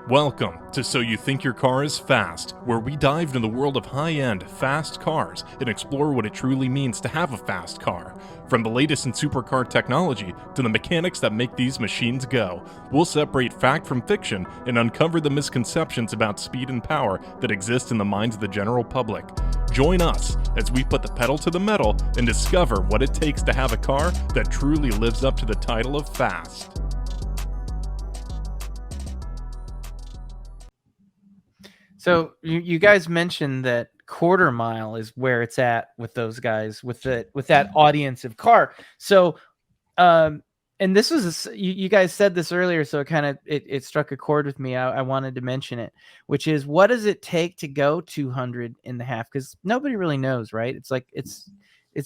Welcome to So You Think Your Car is Fast, where we dive into the world of high-end, fast cars and explore what it truly means to have a fast car. From the latest in supercar technology to the mechanics that make these machines go, we'll separate fact from fiction and uncover the misconceptions about speed and power that exist in the minds of the general public. Join us as we put the pedal to the metal and discover what it takes to have a car that truly lives up to the title of fast. So you guys mentioned that quarter mile is where it's at with those guys, with that audience of car. So, and this was you guys said this earlier, so it struck a chord with me. I wanted to mention it, which is, what does it take to go 200 in the half? Because nobody really knows, right? It's like it's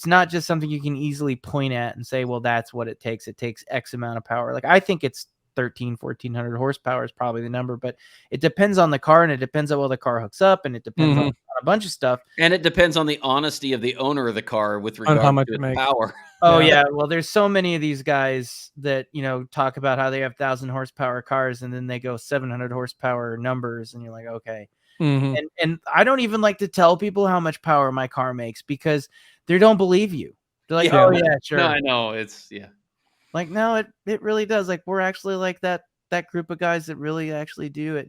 not just something you can easily point at and say, well, that's what it takes. It takes X amount of power. Like, I think it's 1,400 horsepower is probably the number, but it depends on the car, and it depends on how the car hooks up, and it depends on a bunch of stuff. And it depends on the honesty of the owner of the car with regard to its power. Oh yeah. Well, there's so many of these guys that, talk about how they have 1,000 horsepower cars, and then they go 700 horsepower numbers, and you're like, okay. And I don't even like to tell people how much power my car makes, because they don't believe you. They're like, oh yeah, sure. No, I know. It's like, no, it really does. Like, we're actually like that group of guys that really actually do it,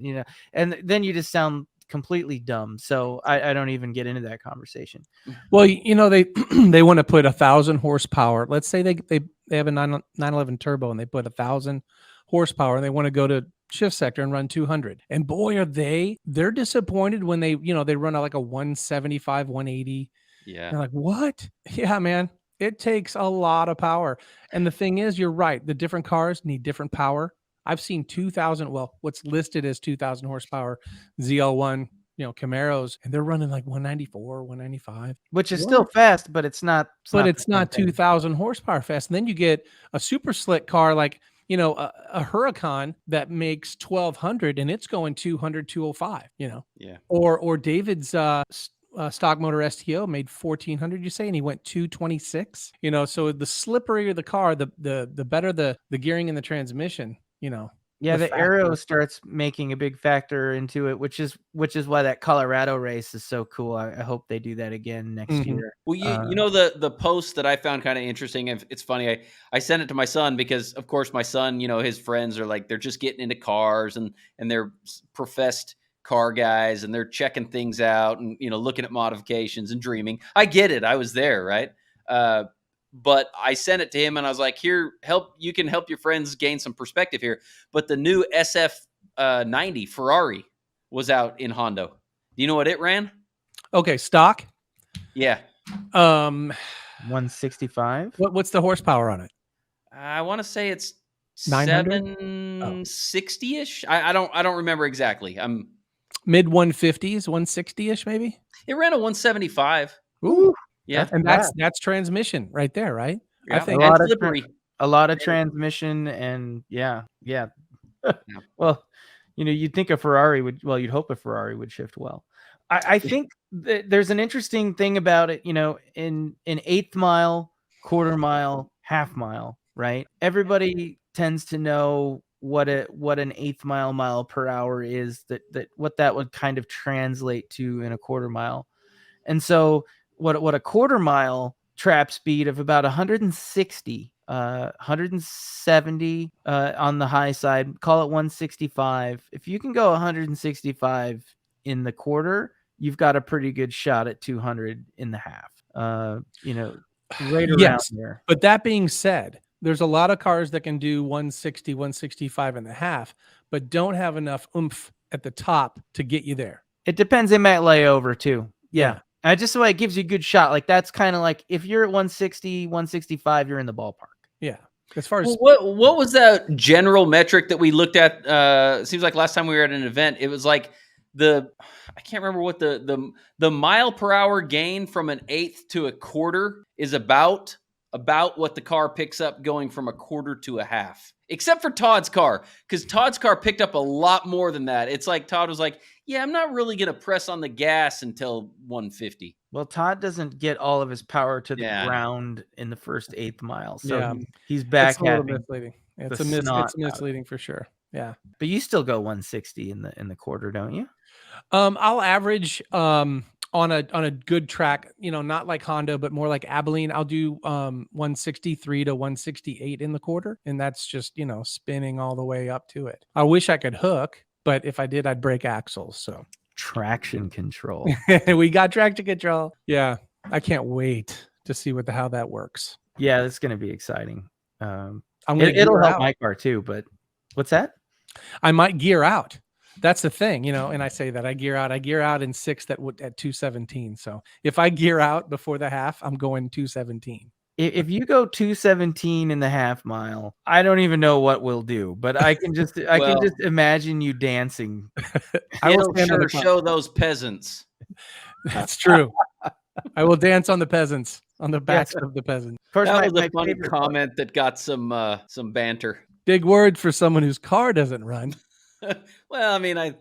and then you just sound completely dumb. So I don't even get into that conversation. Well, they they want to put 1,000 horsepower. Let's say they have a 911 turbo and they put 1,000 horsepower and they want to go to shift sector and run 200. And boy, they're disappointed when they run like a 175, 180. Yeah. They're like, what? Yeah, man. It takes a lot of power. And the thing is, you're right. The different cars need different power. I've seen 2,000, what's listed as 2,000 horsepower ZL1, Camaros, and they're running like 194, 195. Which is still fast, but it's not. It's not 2,000 horsepower fast. And then you get a super slick car like, a Huracan that makes 1,200 and it's going 200, 205, Yeah. Or David's stock motor STO made 1,400, you say, and he went 226. So the slipperier the car, the better the gearing and the transmission. Yeah, the aero starts making a big factor into it, which is why that Colorado race is so cool. I hope they do that again next year. Well, the post that I found kind of interesting. It's funny. I sent it to my son because, of course, my son, his friends are like, they're just getting into cars and they're professed car guys, and they're checking things out and looking at modifications and dreaming. I get it. I was there, right? But I sent it to him and I was like, here, you can help your friends gain some perspective here. But the new SF90 Ferrari was out in Hondo. Do you know what it ran? Okay, stock. Yeah. 165. What's the horsepower on it? I want to say it's 760-ish. I don't remember exactly. I'm mid 150s, 160-ish maybe. It ran a 175. Ooh. Yeah. And that's transmission right there, right? Yeah. I think a lot of transmission, and yeah. Well, you'd think a Ferrari you'd hope a Ferrari would shift well. I think there's an interesting thing about it, in eighth mile, quarter mile, half mile, right? Everybody tends to know what an eighth mile per hour is, that what that would kind of translate to in a quarter mile. And so what a quarter mile trap speed of about 160, 170 on the high side, call it 165. If you can go 165 in the quarter, you've got a pretty good shot at 200 in the half. Right around there. But that being said, there's a lot of cars that can do 160, 165 in the half, but don't have enough oomph at the top to get you there. It depends. They might lay over too. Yeah. Just the way it gives you a good shot. Like, that's kind of like, if you're at 160, 165, you're in the ballpark. Yeah. As far as what was that general metric that we looked at? It seems like last time we were at an event, it was like I can't remember what the mile per hour gain from an eighth to a quarter is about what the car picks up going from a quarter to a half, except for Todd's car, because Todd's car picked up a lot more than that. It's like Todd was like, yeah, I'm not really going to press on the gas until 150. Well, Todd doesn't get all of his power to the ground in the first eighth mile. So he's back. It's a little misleading. It's misleading for sure. Yeah. But you still go 160 in the quarter, don't you? I'll average on a good track, not like Honda, but more like Abilene. I'll do 163 to 168 in the quarter, and that's just spinning all the way up to it. I wish I could hook, but if I did, I'd break axles. So Traction control. we got traction control. Yeah, I can't wait to see how that works. Yeah, that's going to be exciting. It'll help my car too. But what's that? I might gear out. That's the thing, and I say that I gear out in sixth at 217. So if I gear out before the half, I'm going 217. If you go 217 in the half mile, I don't even know what we'll do, but I can just imagine you dancing. It'll sure show those peasants. That's true. I will dance on the peasants, on the backs of the peasants. That was a funny comment that got some banter. Big word for someone whose car doesn't run. Well, I mean, I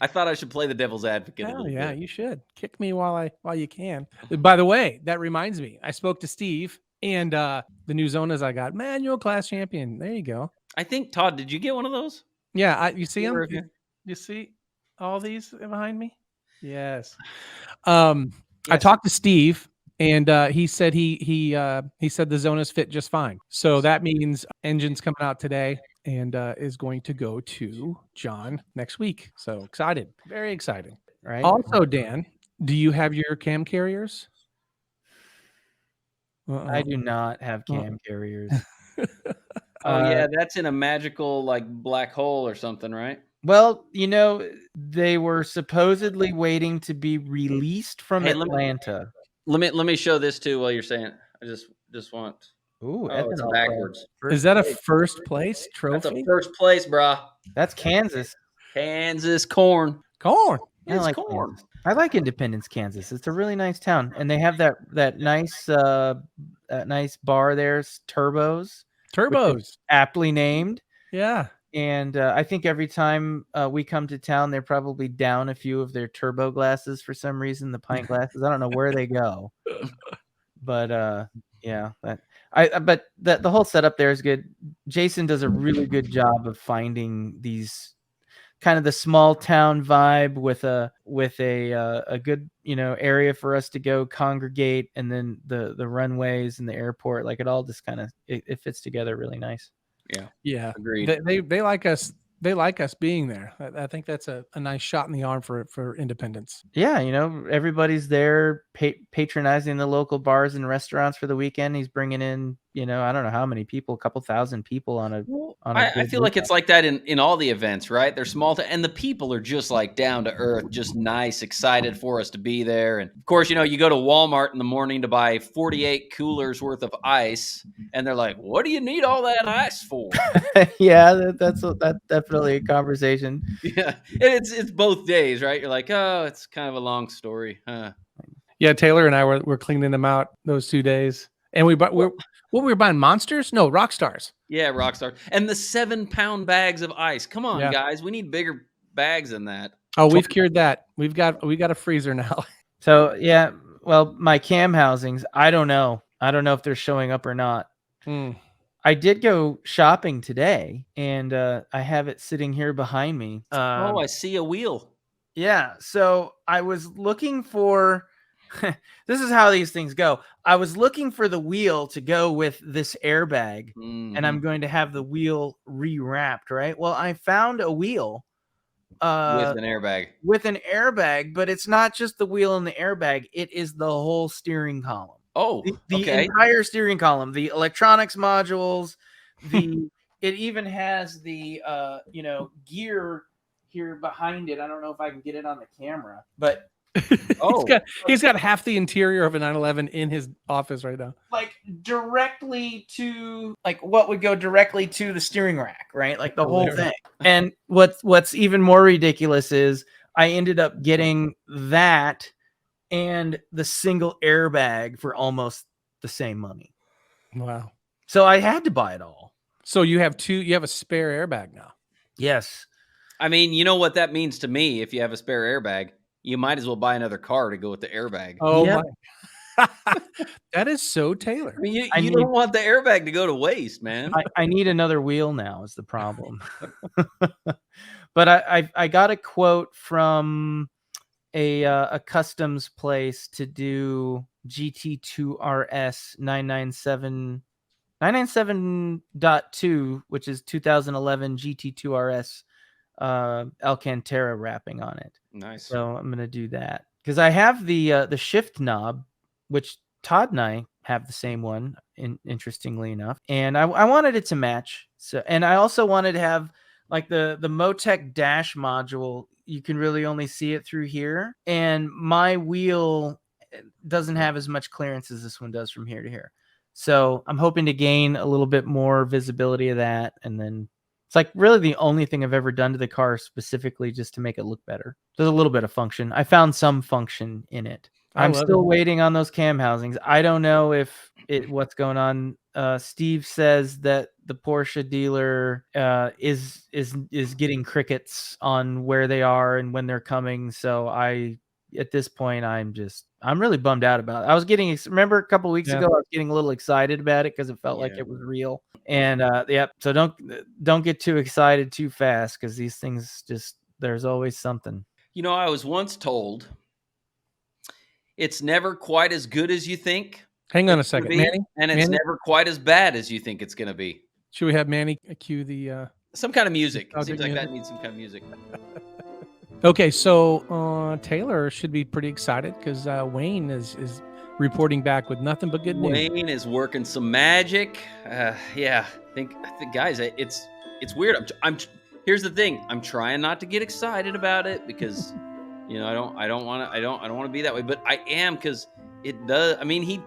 thought I should play the devil's advocate a little bit. You should kick me while you can. By the way, that reminds me, I spoke to Steve, and the new Xonas I got, manual class champion. There you go. I think Todd, did you get one of those? Yeah, you see them? You see all these behind me? Yes. I talked to Steve, and he said he said the Xonas fit just fine. So that means engine's coming out today and is going to go to John next week. So excited, very exciting. Right. Also, Dan, do you have your cam carriers? I do not have cam carriers. Yeah, that's in a magical black hole or something, right? Well, they were supposedly waiting to be released from Atlanta. Let me show this too while you're saying it. I just want. Ooh, it's backwards. Is that a first place trophy? That's a first place, brah. That's Kansas. Kansas corn. Corn. I like corn. Kansas. I like Independence, Kansas. It's a really nice town, and they have that nice nice bar there. Turbos. Aptly named. Yeah. And I think every time we come to town, they're probably down a few of their turbo glasses for some reason. The pint glasses. I don't know where they go, but yeah, but the whole setup there is good. Jason does a really good job of finding these kind of the small town vibe with a good area for us to go congregate, and then the runways and the airport, like it all just kind of it fits together really nice. Yeah, agreed. They like us. They like us being there. I think that's a nice shot in the arm for Independence. Yeah, everybody's there patronizing the local bars and restaurants for the weekend. He's bringing in, I don't know how many people, a couple thousand people on a. I feel like it's like that in all the events, right? They're small, and the people are just down to earth, just nice, excited for us to be there. And of course, you go to Walmart in the morning to buy 48 coolers worth of ice, and they're like, "What do you need all that ice for?" Yeah, that's definitely a conversation. Yeah, and it's both days, right? You're like, oh, it's kind of a long story, huh? Yeah, Taylor and I were cleaning them out those 2 days, and we were buying Monsters? No, Rockstars. Yeah, Rockstar, and the 7-pound bags of ice. Come on, guys, we need bigger bags than that. Oh, we've cured that. We got a freezer now. So yeah, well, my cam housings, I don't know if they're showing up or not. I did go shopping today, and I have it sitting here behind me. I see a wheel. Yeah, so I was looking for. This is how these things go. I was looking for the wheel to go with this airbag, and I'm going to have the wheel rewrapped, right? Well, I found a wheel with an airbag, but it's not just the wheel and the airbag. It is the whole steering column. Oh, the entire steering column, the electronics modules, it even has the gear here behind it. I don't know if I can get it on the camera, but he's got half the interior of a 911 in his office right now. Directly to what would go directly to the steering rack, right? Like the whole thing. And what's even more ridiculous is I ended up getting that and the single airbag for almost the same money. Wow. So I had to buy it all. So you have a spare airbag now. Yes. I mean, you know what that means to me. If you have a spare airbag, you might as well buy another car to go with the airbag. Oh, yep. That is so I Taylor. mean, I you need don't want the airbag to go to waste, man. I need another wheel now is the problem. But I got a quote from a customs place to do GT2 RS 997.2, which is 2011 GT2 RS Alcantara wrapping on it. Nice. So I'm gonna do that because I have the shift knob, which Todd and I have the same one. Interestingly enough, and I wanted it to match. So, and I also wanted to have like the Motec dash module. You can really only see it through here, and my wheel doesn't have as much clearance as this one does from here to here. So I'm hoping to gain a little bit more visibility of that, and then it's like really the only thing I've ever done to the car specifically just to make it look better. There's a little bit of function. I found some function in it. I'm still waiting on those cam housings. I don't know if what's going on. Steve says that the Porsche dealer is getting crickets on where they are and when they're coming. So at this point, I'm really bummed out about it. I was remember a couple weeks ago, I was getting a little excited about it because it felt like it was real. And so don't get too excited too fast because these things there's always something. You know, I was once told it's never quite as good as you think. Hang on a second, Manny. And it's never quite as bad as you think it's going to be. Should we have Manny cue the some kind of music? It seems like that needs some kind of music. Okay, so Taylor should be pretty excited because Wayne is reporting back with nothing but good news. Wayne is working some magic. Yeah, I think guys, it's weird. Here's the thing. I'm trying not to get excited about it because you know I don't want to be that way, but I am because it does. I mean, he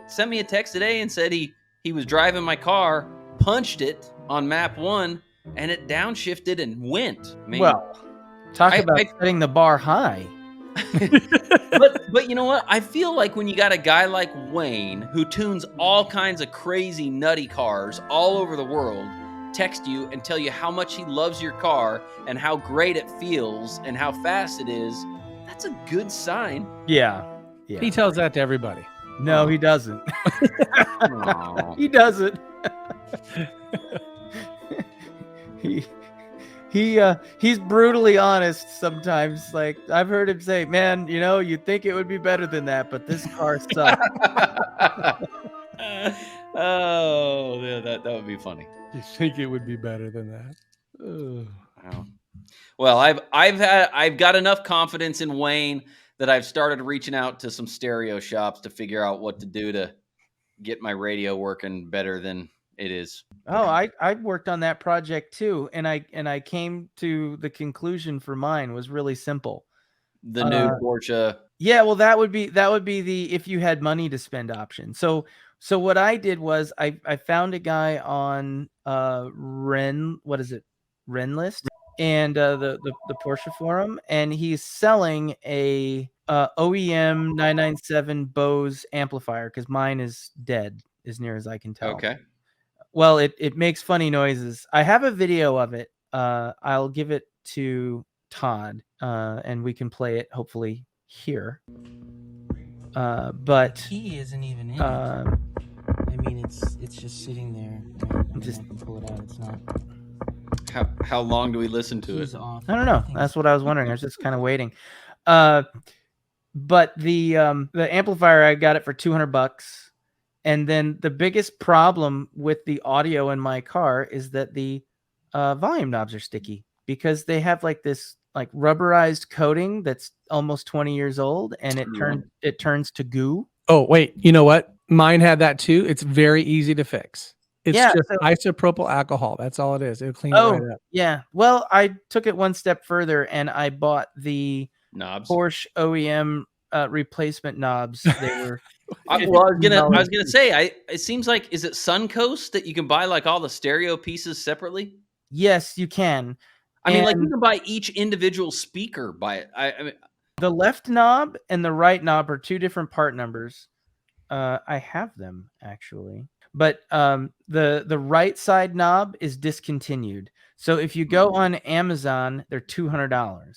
sent me a text today and said he was driving my car, punched it on map 1, and it downshifted and went. I mean, well, talk about setting the bar high. but you know what? I feel like when you got a guy like Wayne who tunes all kinds of crazy nutty cars all over the world, text you and tell you how much he loves your car and how great it feels and how fast it is, that's a good sign. Yeah. He tells that to everybody. No, he doesn't. He doesn't. He's brutally honest sometimes. Like I've heard him say, "Man, you know, you'd think it would be better than that, but this car sucks." Oh, yeah, that would be funny. You think it would be better than that? Wow. Well, I've got enough confidence in Wayne that I've started reaching out to some stereo shops to figure out what to do to get my radio working better than it is. Oh, I worked on that project too, and I came to the conclusion for mine was really simple. The new Porsche. Yeah, well, that would be the if you had money to spend option. So what I did was I found a guy on Renlist and the Porsche forum, and he's selling a OEM 997 Bose amplifier because mine is dead as near as I can tell. Okay. Well, it makes funny noises. I have a video of it. I'll give it to Todd, and we can play it hopefully here. But key isn't even in. I mean, it's just sitting there. Right? I can pull it out. It's not. How long do we listen to it? I don't know. That's what I was wondering. I was just kind of waiting. But the amplifier, I got it for $200. And then the biggest problem with the audio in my car is that the volume knobs are sticky because they have like this like rubberized coating that's almost 20 years old, and it turns to goo. Oh, wait. You know what? Mine had that too. It's very easy to fix. It's just isopropyl alcohol. That's all it is. It'll clean it right up. Yeah. Well, I took it one step further and I bought the knobs. Porsche OEM replacement knobs. They were I was gonna say, it seems like, is it Suncoast that you can buy like all the stereo pieces separately? Yes, you can. I mean, like you can buy each individual speaker by it. I mean, the left knob and the right knob are two different part numbers. I have them actually, but the right side knob is discontinued. So if you go on Amazon, they're $200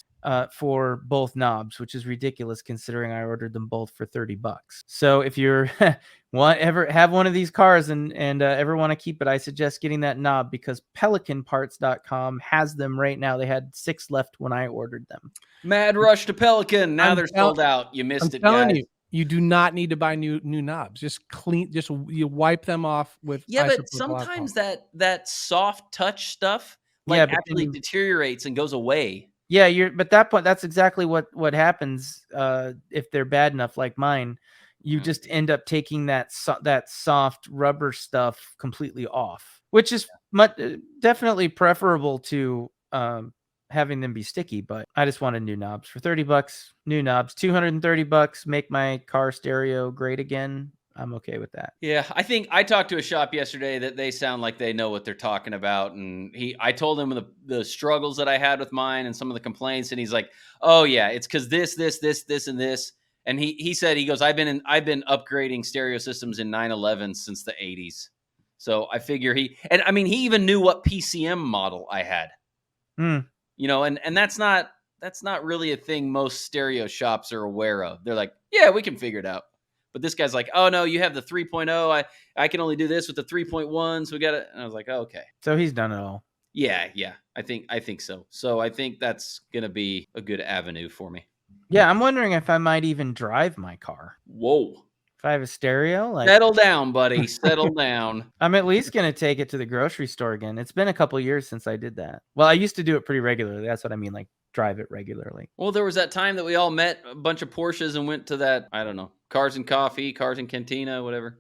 for both knobs, which is ridiculous considering I ordered them both for $30. So if you're ever have one of these cars and ever want to keep it, I suggest getting that knob because PelicanParts.com has them right now. They had 6 left when I ordered them. Mad rush to Pelican. Now they're sold out. You missed it, telling guys. you, you do not need to buy new knobs. Just you wipe them off with But isopropyl sometimes alcohol. that soft touch stuff Yeah, but actually then- deteriorates and goes away. Yeah, but that point, that's exactly what happens if they're bad enough like mine. You just end up taking that soft rubber stuff completely off, which is definitely preferable to having them be sticky. But I just wanted new knobs for $30. New knobs, $230. Make my car stereo great again. I'm okay with that. Yeah, I think I talked to a shop yesterday that they sound like they know what they're talking about, and I told him the struggles that I had with mine and some of the complaints, and he's like, "Oh yeah, it's because this, and this." And he said he goes, "I've been upgrading stereo systems in 911 since the 80s." So I figure he even knew what PCM model I had. You know, and that's not really a thing most stereo shops are aware of. They're like, "Yeah, we can figure it out." But this guy's like, "Oh no, you have the 3.0. I can only do this with the 3.1. So we got it." And I was like, "Oh, okay." So he's done it all. Yeah. I think so. So I think that's gonna be a good avenue for me. Yeah, I'm wondering if I might even drive my car. Whoa. If I have a stereo, Settle down, buddy. Settle down. I'm at least gonna take it to the grocery store again. It's been a couple years since I did that. Well, I used to do it pretty regularly. That's what I mean, like drive it regularly. Well, there was that time that we all met a bunch of Porsches and went to that, I don't know, Cars and Coffee, Cars and Cantina, whatever.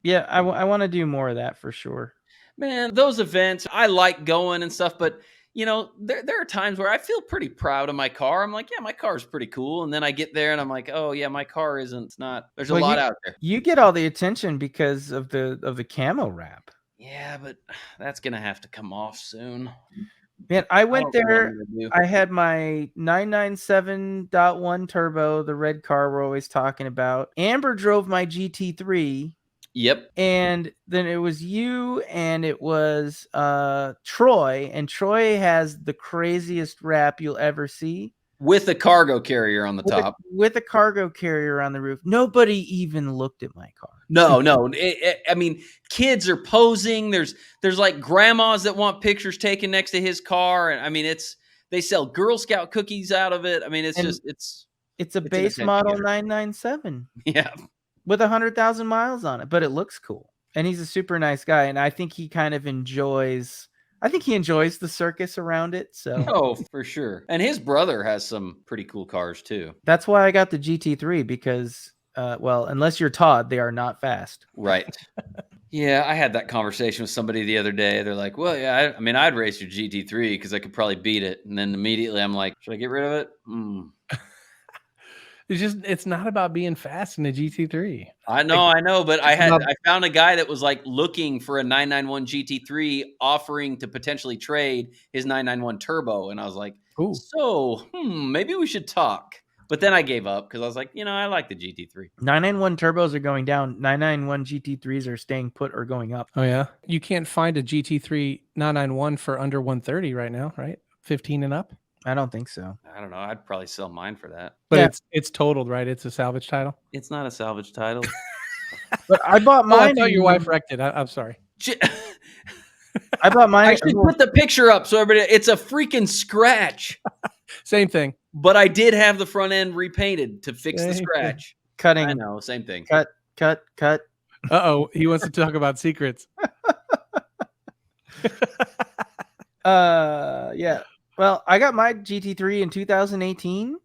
Yeah, I want to do more of that for sure. Man, those events, I like going and stuff, but you know, there are times where I feel pretty proud of my car. I'm like, yeah, my car is pretty cool. And then I get there and I'm like, oh yeah, my car isn't. It's not. There's a lot out there. You get all the attention because of the camo wrap. Yeah, but that's gonna have to come off soon. Man, I went there. I had my 997.1 turbo, the red car we're always talking about. Amber drove my GT3. Yep. And then it was you and it was Troy. And Troy has the craziest wrap you'll ever see. With a cargo carrier on the top. With a cargo carrier on the roof. Nobody even looked at my car. No. I mean, kids are posing. There's like grandmas that want pictures taken next to his car. And I mean, they sell Girl Scout cookies out of it. I mean, it's a base model 997. Yeah. With 100,000 miles on it, but it looks cool. And he's a super nice guy. And I think he kind of enjoys the circus around it. So oh, for sure. And his brother has some pretty cool cars too. That's why I got the GT3 because, well, unless you're Todd, they are not fast. Right. Yeah, I had that conversation with somebody the other day. They're like, well, yeah, I mean, I'd race your GT3 because I could probably beat it. And then immediately I'm like, should I get rid of it? It's not about being fast in a GT3. I know, but I found a guy that was like looking for a 991 GT3 offering to potentially trade his 991 turbo. And I was like, ooh. So maybe we should talk. But then I gave up because I was like, I like the GT3. 991 turbos are going down. 991 GT3s are staying put or going up. Oh, yeah. You can't find a GT3 991 for under 130 right now, right? 15 and up? I don't think so. I don't know. I'd probably sell mine for that. But it's totaled, right? It's a salvage title? It's not a salvage title. But I bought mine. I thought your wife wrecked it. I'm sorry. I bought mine. I should put the picture up so everybody. It's a freaking scratch. Same thing. But I did have the front end repainted to fix the scratch. Cutting. I know. Same thing. Cut. Uh-oh. He wants to talk about secrets. Yeah. Well, I got my GT3 in 2018,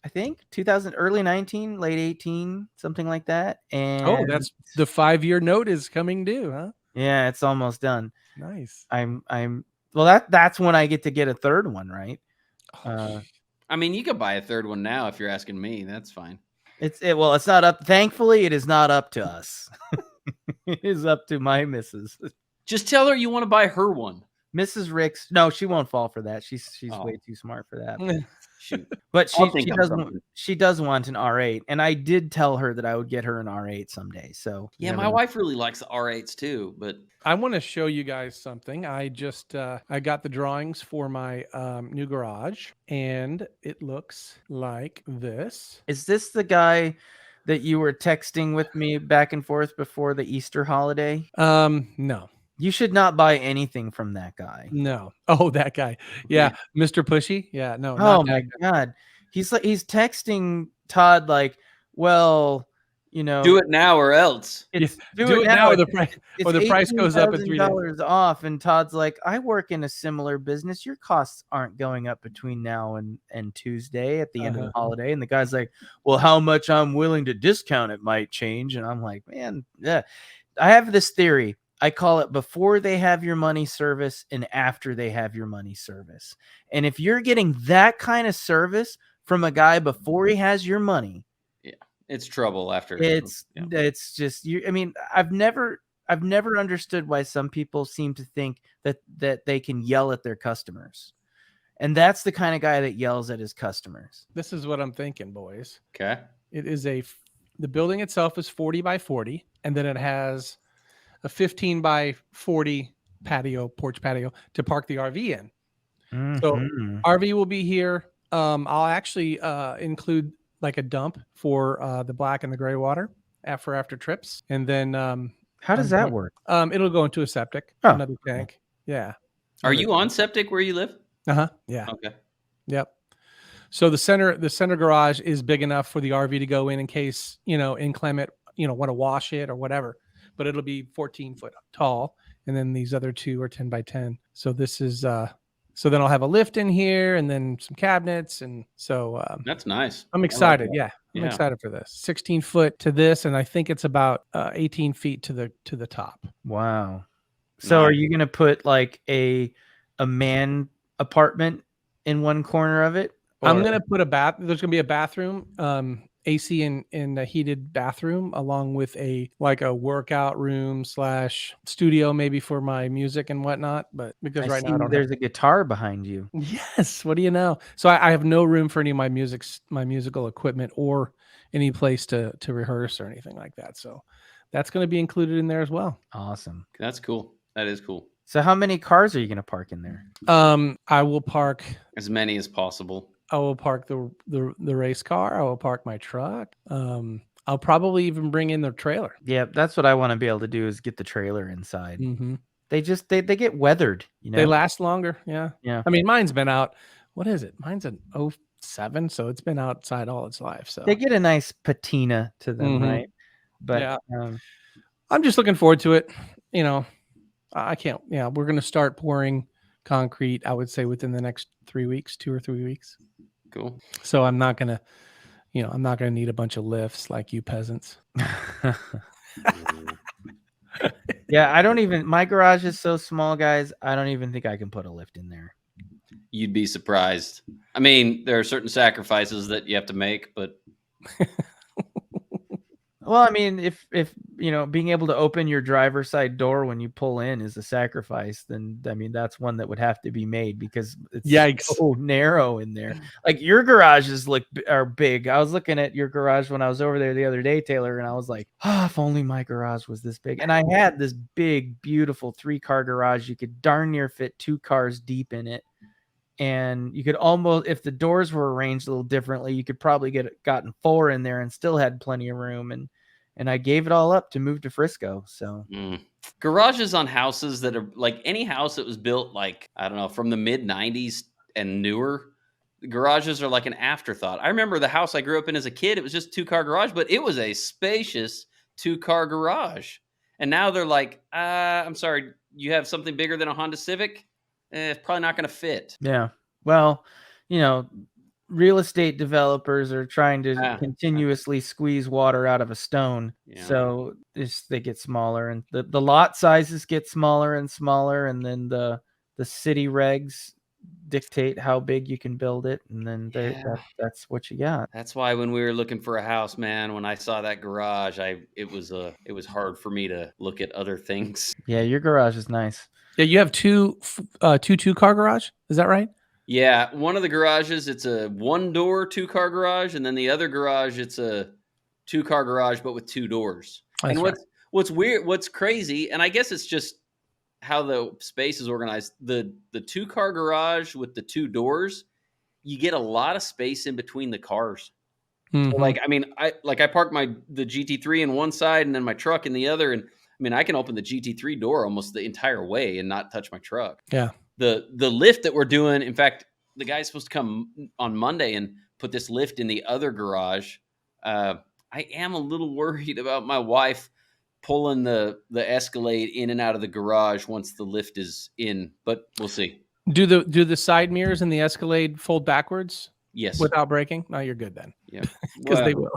I think. Early 19, late 18, something like that. And that's the 5-year note is coming due, huh? Yeah, it's almost done. Nice. That's when I get to get a third one, right? I mean, you could buy a third one now if you're asking me. That's fine. It's not up. Thankfully, it is not up to us. It is up to my missus. Just tell her you want to buy her one. Mrs. Ricks. No, she won't fall for that. She's Oh. way too smart for that. Shoot. But I'll think of doesn't. something. She does want an R8, and I did tell her that I would get her an R8 someday. So Yeah, my wife really likes the R8s too, but I want to show you guys something. I just I got the drawings for my new garage, and it looks like this. Is this the guy that you were texting with me back and forth before the Easter holiday? No. You should not buy anything from that guy. No. Oh, that guy. Yeah, Mr. Pushy. Yeah, no. Oh Not my that guy. God. He's texting Todd like, well, do it now or else. It's Do it now, or the price It's or the price goes up in 3 days. $18,000 off, and Todd's like, I work in a similar business. Your costs aren't going up between now and Tuesday at the end of the holiday. And the guy's like, well, how much I'm willing to discount it might change. And I'm like, man, yeah. I have this theory. I call it before they have your money service and after they have your money service. And if you're getting that kind of service from a guy before he has your money, it's trouble after. it's just you. I mean, I've never understood why some people seem to think that they can yell at their customers. And that's the kind of guy that yells at his customers. This is what I'm thinking, boys. Okay. It is the building itself is 40 by 40, and then it has a 15 by 40 porch patio to park the RV in. Mm-hmm. So RV will be here. I'll actually include like a dump for the black and the gray water after trips. And then how does that work? It'll go into a septic, Oh. another tank. Yeah. Are you on septic where you live? Yeah. Okay. Yep. So the center garage is big enough for the RV to go in case, inclement, want to wash it or whatever. But it'll be 14 foot tall. And then these other two are 10 by 10. So this is so then I'll have a lift in here and then some cabinets. And so that's nice. I'm excited. I'm excited for this. 16 foot to this. And I think it's about 18 feet to the top. Wow. So are you going to put like a man apartment in one corner of it? Or? I'm going to put there's going to be a bathroom, AC in a heated bathroom, along with a workout room / studio, maybe for my music and whatnot. But because right now there's a guitar behind you. Yes. What do you know? So I have no room for any of my musical equipment or any place to rehearse or anything like that. So that's going to be included in there as well. Awesome. That's cool. That is cool. So how many cars are you going to park in there? I will park as many as possible. I will park the race car. I will park my truck. I'll probably even bring in the trailer. Yeah, that's what I want to be able to do is get the trailer inside. Mm-hmm. They get weathered. They last longer. Yeah. Yeah. I mean, mine's been out. What is it? Mine's an 07, so it's been outside all its life. So they get a nice patina to them, right? But yeah. I'm just looking forward to it. I can't. Yeah, we're gonna start pouring concrete, I would say within the next 3 weeks, 2 or 3 weeks. Cool. So I'm not gonna need a bunch of lifts like you peasants. Yeah, my garage is so small, guys. I don't even think I can put a lift in there. You'd be surprised. I mean, there are certain sacrifices that you have to make, but well, I mean, if being able to open your driver's side door when you pull in is a sacrifice, then I mean that's one that would have to be made because it's so narrow in there. Like your garages are big. I was looking at your garage when I was over there the other day, Taylor, and I was like, if only my garage was this big. And I had this big, beautiful 3-car garage. You could darn near fit 2 cars deep in it. And you could almost, if the doors were arranged a little differently, you could probably gotten 4 in there and still had plenty of room. And I gave it all up to move to Frisco. So garages on houses that are like any house that was built like, I don't know, from the mid 90s and newer, garages are like an afterthought. I remember the house I grew up in as a kid, it was just 2-car garage, but it was a spacious 2-car garage. And now they're like, I'm sorry, you have something bigger than a Honda Civic? It's probably not going to fit. Yeah. Well, real estate developers are trying to continuously squeeze water out of a stone. Yeah. So they get smaller and the lot sizes get smaller and smaller. And then the city regs dictate how big you can build it. And then that's what you got. That's why when we were looking for a house, man, when I saw that garage, it was hard for me to look at other things. Yeah. Your garage is nice. Yeah, you have two car garage. Is that right? Yeah, one of the garages, it's a 1-door 2-car garage, and then the other garage, it's a 2-car garage but with 2 doors. That's And right. what's weird, what's crazy, and I guess it's just how the space is organized. The 2-car garage with the 2 doors, you get a lot of space in between the cars. So Mhm. like, I mean, I park the GT3 in one side and then my truck in the other, and I mean, I can open the GT3 door almost the entire way and not touch my truck. Yeah. The lift that we're doing, in fact, the guy's supposed to come on Monday and put this lift in the other garage. I am a little worried about my wife pulling the Escalade in and out of the garage once the lift is in, but we'll see. Do the side mirrors in the Escalade fold backwards Yes. without breaking? No, you're good then. Yeah. Because they will.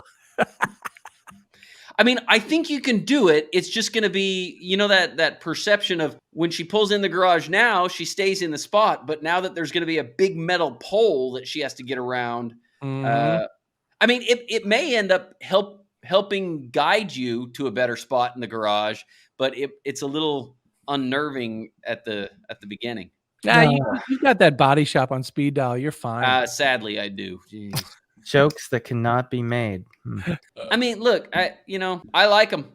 I mean, I think you can do it. It's just going to be, that perception of when she pulls in the garage now, she stays in the spot. But now that there's going to be a big metal pole that she has to get around, Mhm. I mean, it may end up helping guide you to a better spot in the garage, but it's a little unnerving at the beginning. Nah, you got that body shop on speed dial. You're fine. Sadly, I do. Jeez. Jokes that cannot be made. I mean, look, I like them.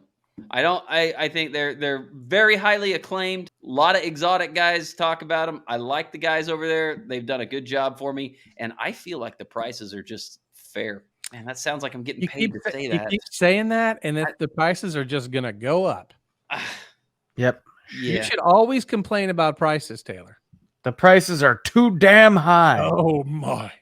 I think they're very highly acclaimed. A lot of exotic guys talk about them. I like the guys over there. They've done a good job for me, and I feel like the prices are just fair. Man, that sounds like I'm getting paid to say that. You keep saying that, and if the prices are just gonna go up. Yep. Yeah. You should always complain about prices, Taylor. The prices are too damn high. Oh my.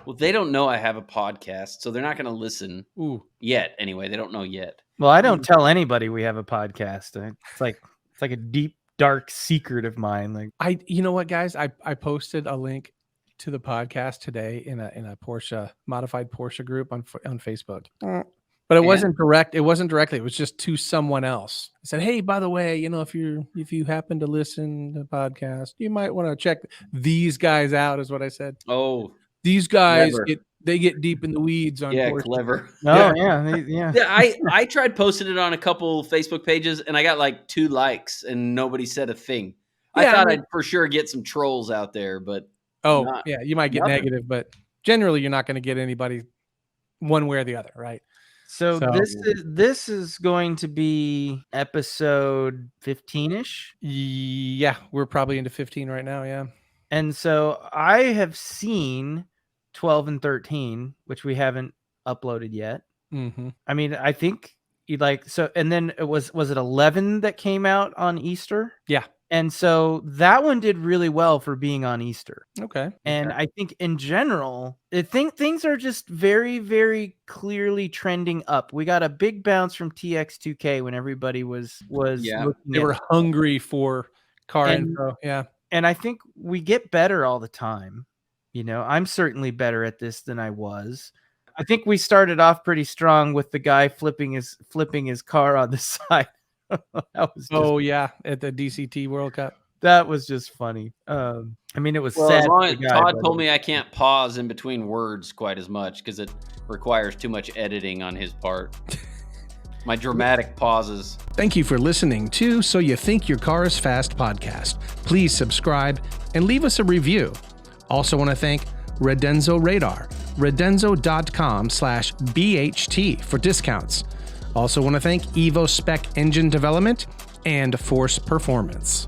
Well, they don't know I have a podcast, so they're not going to listen Ooh. yet. Anyway, they don't know yet. Well, I don't tell anybody we have a podcast. It's like a deep, dark secret of mine. Like, You know what, guys? I posted a link to the podcast today in a Porsche modified Porsche group on Facebook. But it wasn't direct. It wasn't directly. It was just to someone else. I said, "Hey, by the way, if you happen to listen to the podcast, you might want to check these guys out." Is what I said. Oh, these guys clever. get deep in the weeds on Porsche. Clever. Oh yeah. I tried posting it on a couple Facebook pages, and I got like 2 likes, and nobody said a thing. I thought I'd for sure get some trolls out there, but you might get negative, but generally you're not going to get anybody one way or the other, right? So this is going to be episode 15-ish. Yeah, we're probably into 15 right now. Yeah. And so I have seen 12 and 13, which we haven't uploaded yet. Mm-hmm. I mean, I think and then was it 11 that came out on Easter? Yeah. And so that one did really well for being on Easter. Okay. And I think in general, I think things are just very, very clearly trending up. We got a big bounce from TX2K when everybody was they were hungry for car info. Yeah. And I think we get better all the time. I'm certainly better at this than I was. I think we started off pretty strong with the guy flipping his car on the side. That was at the DCT World Cup. That was just funny. I mean, it was sad. As long as Todd told me I can't pause in between words quite as much because it requires too much editing on his part. My dramatic pauses. Thank you for listening to So You Think Your Car is Fast podcast. Please subscribe and leave us a review. Also want to thank Redenzo Radar, redenzo.com/BHT for discounts. Also want to thank Evo Spec Engine Development and Force Performance.